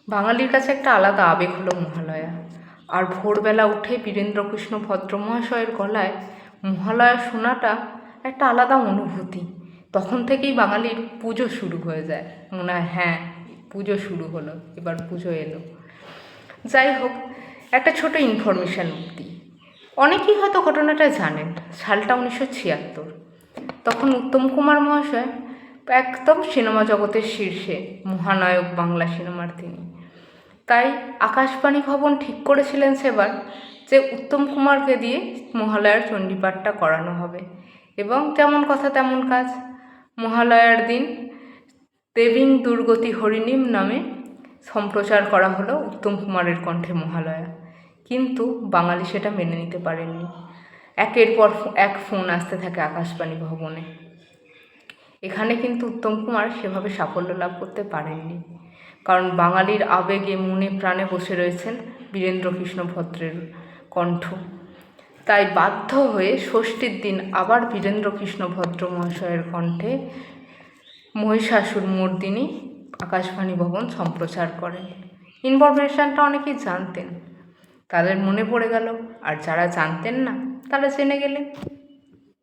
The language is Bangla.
বাঙালির কাছে একটা আলাদা আবেগ হলো মহালয়া। আর ভোরবেলা উঠে বীরেন্দ্রকৃষ্ণ ভদ্র মহাশয়ের গলায় মহালয়া শোনাটা একটা আলাদা অনুভূতি। তখন থেকেই বাঙালির পুজো শুরু হয়ে যায়, মনে হয় হ্যাঁ পুজো শুরু হলো, এবার পুজো এলো। যাই হোক, একটা ছোট ইনফরমেশান দিই। অনেকেই হয়তো ঘটনাটা জানেন। সালটা 1976। তখন উত্তম কুমার মহাশয় একদম সিনেমা জগতের শীর্ষে, মহানায়ক বাংলা সিনেমার তিনি। তাই আকাশবাণী ভবন ঠিক করেছিলেন সেবার যে উত্তম কুমারকে দিয়ে মহালয়ার চণ্ডীপাঠটা করানো হবে। এবং যেমন কথা তেমন কাজ, মহালয়ার দিন দেবীং দুর্গতি হরিণীম নামে সম্প্রচার করা হলো উত্তম কুমারের কণ্ঠে মহালয়া। কিন্তু বাঙালি সেটা মেনে নিতে পারেননি। একের পর এক ফোন আসতে থাকে আকাশবাণী ভবনে। এখানে কিন্তু উত্তম কুমার সেভাবে সাফল্য লাভ করতে পারেননি, কারণ বাঙালির আবেগে মনে প্রাণে বসে রয়েছেন বীরেন্দ্রকৃষ্ণ ভদ্রের কণ্ঠ। তাই বাধ্য হয়ে ষষ্ঠীর দিন আবার বীরেন্দ্রকৃষ্ণ ভদ্র মহাশয়ের কণ্ঠে মহিষাসুর মর্দিনী আকাশবাণী ভবন সম্প্রচার করেন। ইনফরমেশনটা অনেকেই জানতেন, তাদের মনে পড়ে গেল, আর যারা জানতেন না তারা জেনে গেলেন।